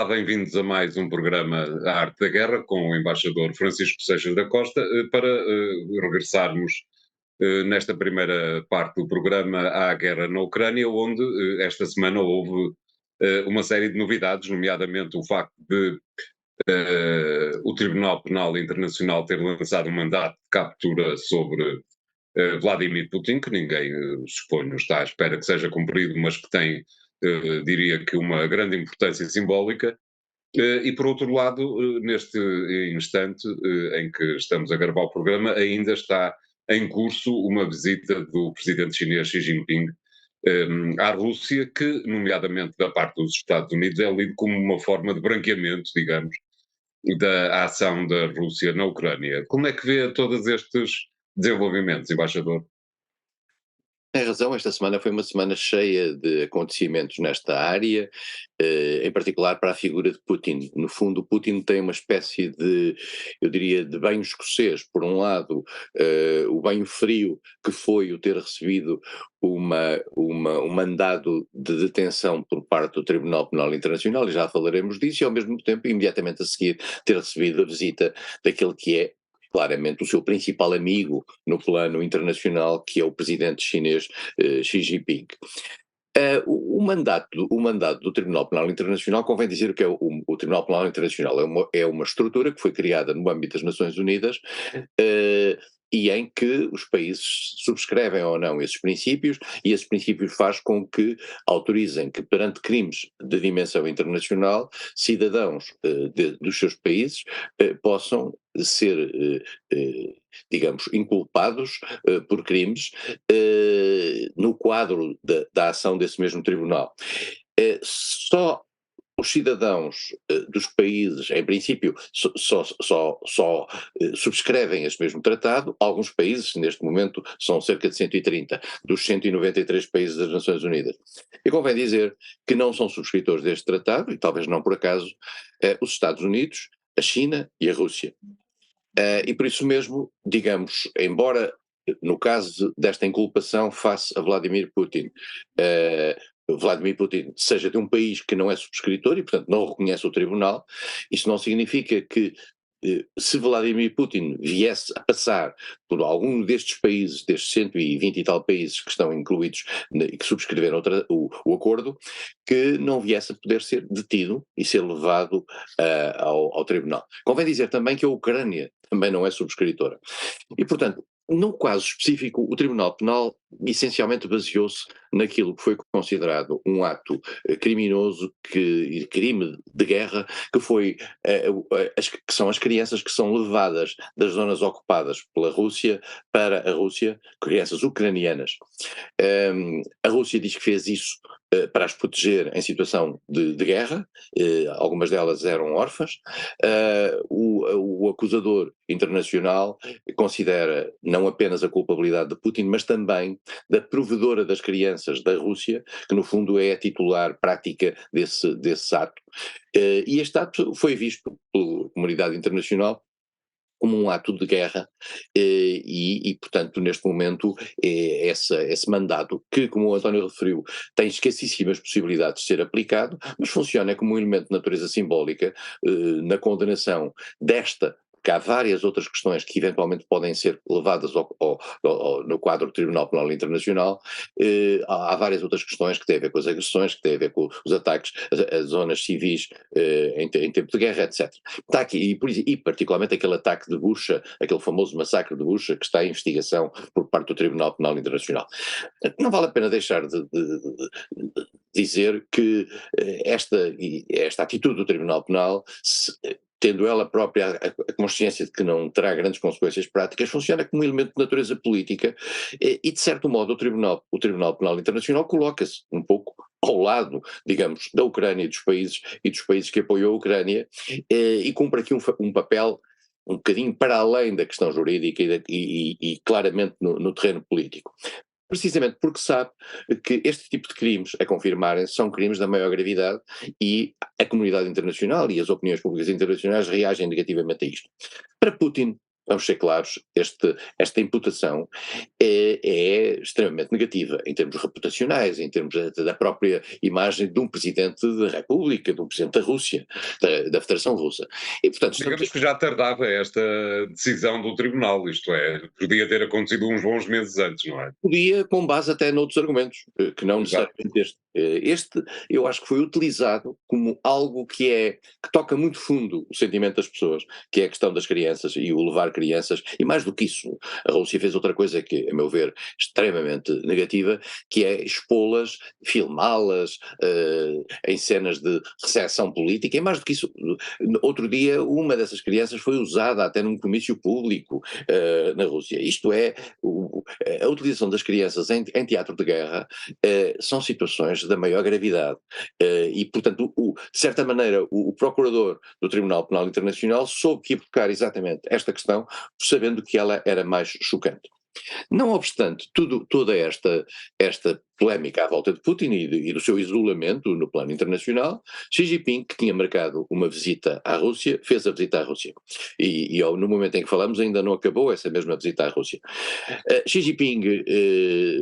Olá, bem-vindos a mais um programa A Arte da Guerra com o embaixador Francisco Seixas da Costa, para regressarmos nesta primeira parte do programa à guerra na Ucrânia, onde esta semana houve uma série de novidades, nomeadamente o facto de o Tribunal Penal Internacional ter lançado um mandato de captura sobre Vladimir Putin, que ninguém, suponho, está à espera que seja cumprido, mas que tem, diria que, uma grande importância simbólica. E por outro lado, neste instante em que estamos a gravar o programa, ainda está em curso uma visita do presidente chinês Xi Jinping à Rússia, que, nomeadamente da parte dos Estados Unidos, é lido como uma forma de branqueamento, digamos, da ação da Rússia na Ucrânia. Como é que vê todos estes desenvolvimentos, embaixador? Tem razão, esta semana foi uma semana cheia de acontecimentos nesta área, em particular para a figura de Putin. No fundo, Putin tem uma espécie de, eu diria, de banho escocês. Por um lado, o banho frio, que foi o ter recebido um mandado de detenção por parte do Tribunal Penal Internacional, e já falaremos disso, e ao mesmo tempo, imediatamente a seguir, ter recebido a visita daquele que é claramente o seu principal amigo no plano internacional, que é o presidente chinês Xi Jinping. O mandato do Tribunal Penal Internacional, convém dizer que o Tribunal Penal Internacional é uma estrutura que foi criada no âmbito das Nações Unidas, e em que os países subscrevem ou não esses princípios, e esses princípios faz com que autorizem que, perante crimes de dimensão internacional, cidadãos dos seus países possam ser, digamos, inculpados por crimes no quadro da ação desse mesmo tribunal. Só os cidadãos dos países, em princípio, só subscrevem esse mesmo tratado. Alguns países, neste momento, são cerca de 130 dos 193 países das Nações Unidas. E convém dizer que não são subscritores deste tratado, e talvez não por acaso, os Estados Unidos, a China e a Rússia. E por isso mesmo, digamos, embora no caso desta inculpação face a Vladimir Putin, Vladimir Putin seja de um país que não é subscritor e, portanto, não reconhece o tribunal, isso não significa que, se Vladimir Putin viesse a passar por algum destes países, destes 120 e tal países que estão incluídos e que subscreveram o acordo, que não viesse a poder ser detido e ser levado ao tribunal. Convém dizer também que a Ucrânia também não é subscritora. E, portanto, no caso específico, o Tribunal Penal essencialmente baseou-se naquilo que foi considerado um ato criminoso, crime de guerra, que foi que são as crianças que são levadas das zonas ocupadas pela Rússia para a Rússia, crianças ucranianas. A Rússia diz que fez isso para as proteger em situação de guerra, algumas delas eram órfãs. O acusador internacional considera não apenas a culpabilidade de Putin, mas também da provedora das crianças da Rússia, que no fundo é a titular prática desse ato. E este ato foi visto pela comunidade internacional como um ato de guerra, portanto, neste momento, esse mandato, que, como o António referiu, tem escassíssimas possibilidades de ser aplicado, mas funciona como um elemento de natureza simbólica na condenação desta. Que há várias outras questões que eventualmente podem ser levadas no quadro do Tribunal Penal Internacional. Há várias outras questões que têm a ver com as agressões, que têm a ver com os ataques a zonas civis em tempo de guerra, etc. Está aqui, e particularmente aquele ataque de Bucha, aquele famoso massacre de Bucha, que está em investigação por parte do Tribunal Penal Internacional. Não vale a pena deixar de dizer que esta atitude do Tribunal Penal, tendo ela própria a consciência de que não terá grandes consequências práticas, funciona como um elemento de natureza política e, de certo modo, o Tribunal Penal Internacional coloca-se um pouco ao lado, digamos, da Ucrânia e dos países que apoiam a Ucrânia, e cumpre aqui um papel um bocadinho para além da questão jurídica e claramente no terreno político. Precisamente porque sabe que este tipo de crimes, a confirmarem, são crimes da maior gravidade e a comunidade internacional e as opiniões públicas internacionais reagem negativamente a isto. Para Putin, vamos ser claros, esta imputação é extremamente negativa em termos reputacionais, em termos da própria imagem de um Presidente da República, de um Presidente da Rússia, da Federação Russa. E, portanto, estamos. Digamos que já tardava esta decisão do tribunal, isto é, podia ter acontecido uns bons meses antes, não é? Podia, com base até noutros argumentos, que não Exato. necessariamente este. Este, eu acho que foi utilizado como algo que toca muito fundo o sentimento das pessoas, que é a questão das crianças e o levar crianças, e mais do que isso, a Rússia fez outra coisa que, a meu ver, extremamente negativa, que é expô-las, filmá-las, em cenas de recepção política, e mais do que isso, outro dia uma dessas crianças foi usada até num comício público na Rússia. Isto é, a utilização das crianças em teatro de guerra são situações da maior gravidade. E, portanto, de certa maneira, o procurador do Tribunal Penal Internacional soube que ia buscar exatamente esta questão, sabendo que ela era mais chocante. Não obstante toda esta polémica à volta de Putin e do seu isolamento no plano internacional, Xi Jinping, que tinha marcado uma visita à Rússia, fez a visita à Rússia. No momento em que falamos ainda não acabou essa mesma visita à Rússia. Xi Jinping,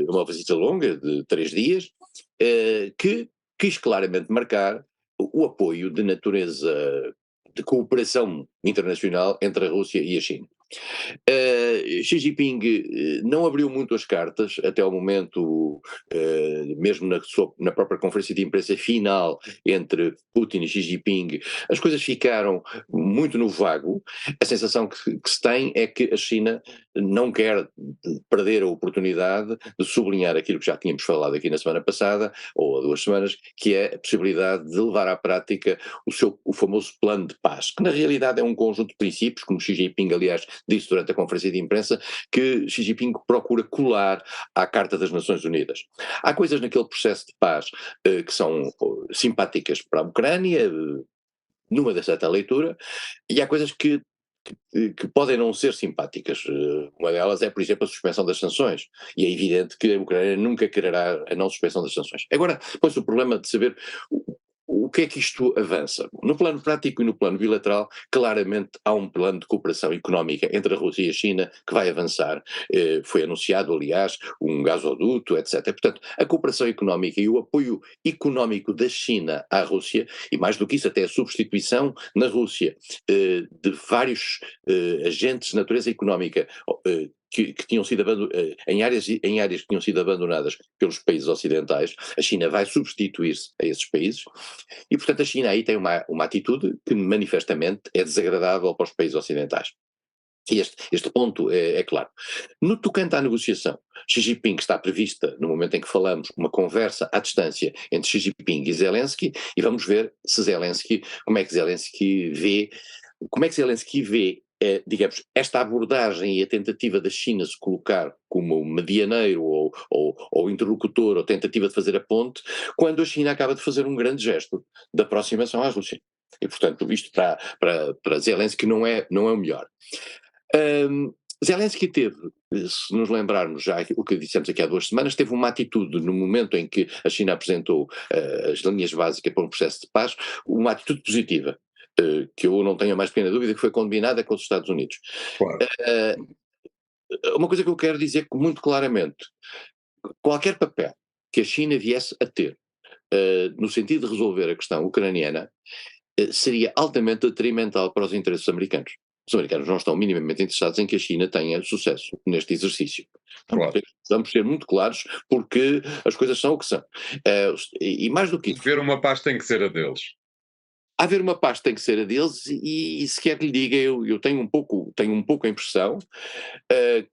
uma visita longa de 3 dias, que quis claramente marcar o apoio de natureza de cooperação internacional entre a Rússia e a China. Xi Jinping não abriu muito as cartas até ao momento, mesmo na própria conferência de imprensa final entre Putin e Xi Jinping, as coisas ficaram muito no vago. A sensação que se tem é que a China não quer perder a oportunidade de sublinhar aquilo que já tínhamos falado aqui na semana passada, ou há 2 semanas, que é a possibilidade de levar à prática o famoso plano de paz, que na realidade é um conjunto de princípios, como Xi Jinping, aliás, disse durante a conferência de imprensa, que Xi Jinping procura colar à Carta das Nações Unidas. Há coisas naquele processo de paz que são simpáticas para a Ucrânia, numa certa leitura, e há coisas que podem não ser simpáticas. Uma delas é, por exemplo, a suspensão das sanções. E é evidente que a Ucrânia nunca quererá a não suspensão das sanções. Agora, pois o problema de saber o que é que isto avança? No plano prático e no plano bilateral, claramente há um plano de cooperação económica entre a Rússia e a China que vai avançar. Foi anunciado, aliás, um gasoduto, etc. Portanto, a cooperação económica e o apoio económico da China à Rússia, e mais do que isso, até a substituição na Rússia de vários agentes de natureza económica que tinham sido em áreas que tinham sido abandonadas pelos países ocidentais, a China vai substituir-se a esses países, e portanto a China aí tem uma atitude que manifestamente é desagradável para os países ocidentais. E este ponto é claro. No tocante à negociação, Xi Jinping está prevista, no momento em que falamos, uma conversa à distância entre Xi Jinping e Zelensky, e vamos ver se como é que Zelensky vê digamos, esta abordagem e a tentativa da China se colocar como medianeiro ou interlocutor ou tentativa de fazer a ponte, quando a China acaba de fazer um grande gesto de aproximação à Rússia. E, portanto, isto para Zelensky não é o melhor. Zelensky teve, se nos lembrarmos já o que dissemos aqui há 2 semanas, teve uma atitude no momento em que a China apresentou as linhas básicas para um processo de paz, uma atitude positiva, que eu não tenho a mais pequena dúvida que foi combinada com os Estados Unidos. Claro. Uma coisa que eu quero dizer muito claramente, qualquer papel que a China viesse a ter no sentido de resolver a questão ucraniana seria altamente detrimental para os interesses americanos. Os americanos não estão minimamente interessados em que a China tenha sucesso neste exercício. Claro. Vamos ser muito claros, porque as coisas são o que são. E mais do que isso, Ver uma paz tem que ser a deles. haver uma paz tem que ser a deles, e se quer que lhe diga, eu tenho um pouco a impressão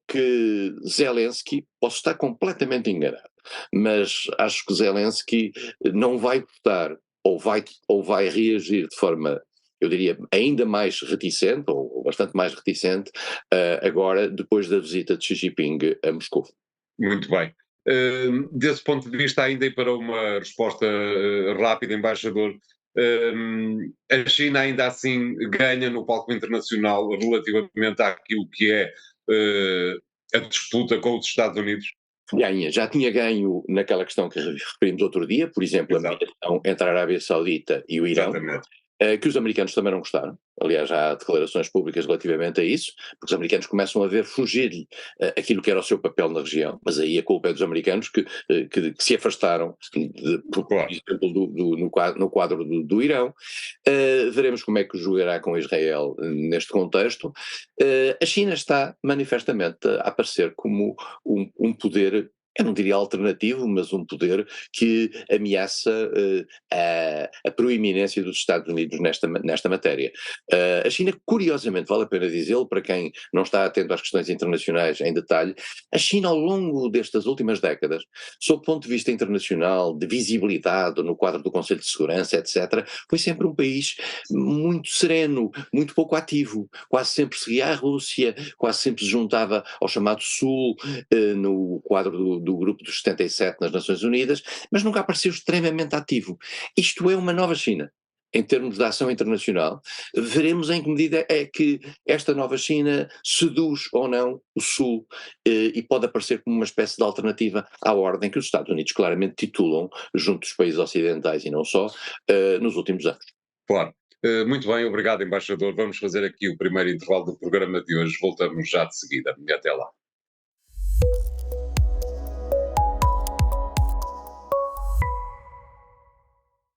que Zelensky, posso estar completamente enganado, mas acho que Zelensky não vai votar ou vai reagir de forma, eu diria, ainda mais reticente, ou bastante mais reticente, agora, depois da visita de Xi Jinping a Moscou. Muito bem. Desse ponto de vista, ainda e para uma resposta rápida, embaixador, a China ainda assim ganha no palco internacional relativamente àquilo que é a disputa com os Estados Unidos? Já tinha ganho naquela questão que referimos outro dia, por exemplo, a Exato. mediação entre a Arábia Saudita e o Irão. Exatamente. que os americanos também não gostaram. Aliás, há declarações públicas relativamente a isso, porque os americanos começam a ver fugir aquilo que era o seu papel na região, mas aí a culpa é dos americanos que se afastaram, por Claro. exemplo, no quadro do Irão. Veremos como é que jogará com Israel neste contexto. A China está manifestamente a aparecer como um poder, eu não diria alternativo, mas um poder que ameaça a proeminência dos Estados Unidos nesta matéria. A China, curiosamente, vale a pena dizê-lo, para quem não está atento às questões internacionais em detalhe, a China ao longo destas últimas décadas, sob o ponto de vista internacional, de visibilidade, no quadro do Conselho de Segurança, etc., foi sempre um país muito sereno, muito pouco ativo, quase sempre seguia a Rússia, quase sempre se juntava ao chamado Sul, no quadro do grupo dos 77 nas Nações Unidas, mas nunca apareceu extremamente ativo. Isto é uma nova China. Em termos de ação internacional, veremos em que medida é que esta nova China seduz ou não o Sul e pode aparecer como uma espécie de alternativa à ordem que os Estados Unidos claramente titulam, junto dos países ocidentais e não só, nos últimos anos. Claro. Muito bem, obrigado, embaixador. Vamos fazer aqui o primeiro intervalo do programa de hoje. Voltamos já de seguida. Até lá.